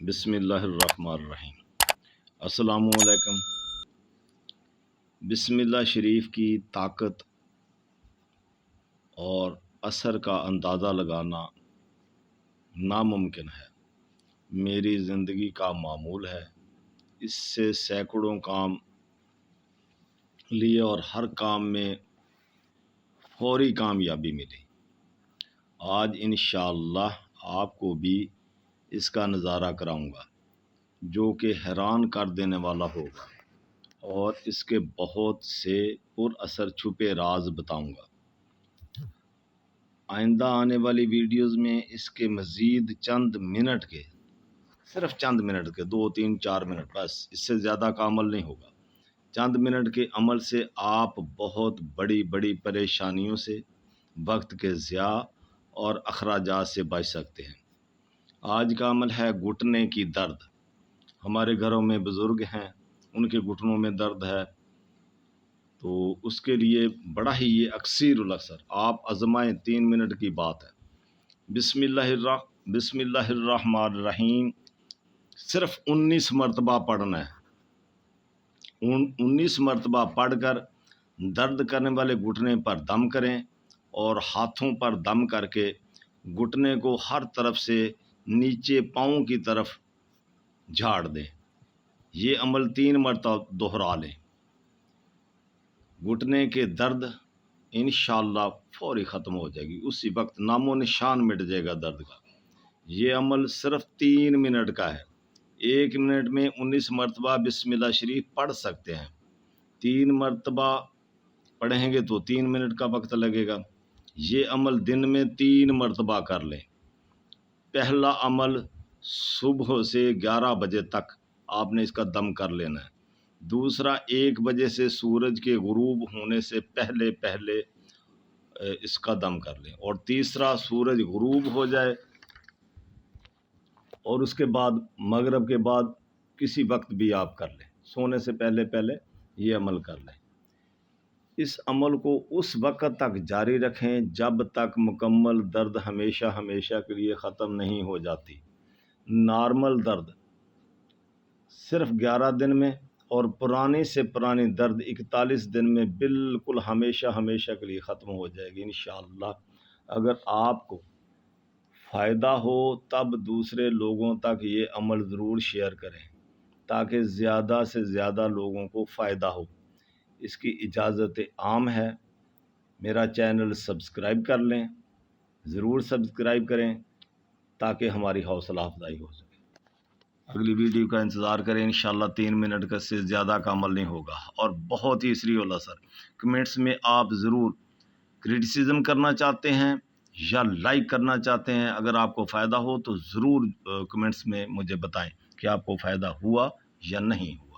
بسم اللہ الرحمن الرحیم۔ السلام علیکم۔ بسم اللہ شریف کی طاقت اور اثر کا اندازہ لگانا ناممکن ہے۔ میری زندگی کا معمول ہے، اس سے سینکڑوں کام لیے اور ہر کام میں فوری کامیابی ملی۔ آج انشاءاللہ آپ کو بھی اس کا نظارہ کراؤں گا جو کہ حیران کر دینے والا ہوگا، اور اس کے بہت سے پر اثر چھپے راز بتاؤں گا۔ آئندہ آنے والی ویڈیوز میں اس کے مزید صرف چند منٹ کے 2 3 4 منٹ، بس اس سے زیادہ کا عمل نہیں ہوگا۔ چند منٹ کے عمل سے آپ بہت بڑی بڑی پریشانیوں سے، وقت کے ضیاع اور اخراجات سے بچ سکتے ہیں۔ آج کا عمل ہے گھٹنے کی درد۔ ہمارے گھروں میں بزرگ ہیں، ان کے گھٹنوں میں درد ہے، تو اس کے لیے بڑا ہی یہ اکثیر الاثر آپ آزمائیں۔ 3 منٹ کی بات ہے۔ بسم اللہ الرحمن الرحیم صرف 19 مرتبہ پڑھنا ہے۔ 19 مرتبہ پڑھ کر درد کرنے والے گھٹنے پر دم کریں اور ہاتھوں پر دم کر کے گھٹنے کو ہر طرف سے نیچے پاؤں کی طرف جھاڑ دیں۔ یہ عمل 3 مرتبہ دہرا لیں۔ گھٹنے کے درد انشاءاللہ فوری ختم ہو جائے گی، اسی وقت نام و نشان مٹ جائے گا درد کا۔ یہ عمل صرف 3 منٹ کا ہے۔ 1 منٹ میں 19 مرتبہ بسم اللہ شریف پڑھ سکتے ہیں۔ 3 مرتبہ پڑھیں گے تو 3 منٹ کا وقت لگے گا۔ یہ عمل دن میں 3 مرتبہ کر لیں۔ پہلا عمل صبح سے 11 بجے تک آپ نے اس کا دم کر لینا ہے۔ دوسرا 1 بجے سے سورج کے غروب ہونے سے پہلے اس کا دم کر لیں، اور تیسرا سورج غروب ہو جائے اور اس کے بعد مغرب کے بعد کسی وقت بھی آپ کر لیں، سونے سے پہلے یہ عمل کر لیں۔ اس عمل کو اس وقت تک جاری رکھیں جب تک مکمل درد ہمیشہ کے لیے ختم نہیں ہو جاتی۔ نارمل درد صرف 11 دن میں، اور پرانی سے پرانی درد 41 دن میں بالکل ہمیشہ کے لیے ختم ہو جائے گی انشاءاللہ۔ اگر آپ کو فائدہ ہو تب دوسرے لوگوں تک یہ عمل ضرور شیئر کریں تاکہ زیادہ سے زیادہ لوگوں کو فائدہ ہو۔ اس کی اجازت عام ہے۔ میرا چینل سبسکرائب کر لیں، ضرور سبسکرائب کریں تاکہ ہماری حوصلہ افزائی ہو سکے۔ اگلی ویڈیو کا انتظار کریں، انشاءاللہ 3 منٹ کا سے زیادہ کا عمل نہیں ہوگا، اور بہت ہی سریع الاثر۔ کمنٹس میں آپ ضرور کرٹیسزم کرنا چاہتے ہیں یا لائک کرنا چاہتے ہیں، اگر آپ کو فائدہ ہو تو ضرور کمنٹس میں مجھے بتائیں کہ آپ کو فائدہ ہوا یا نہیں ہوا۔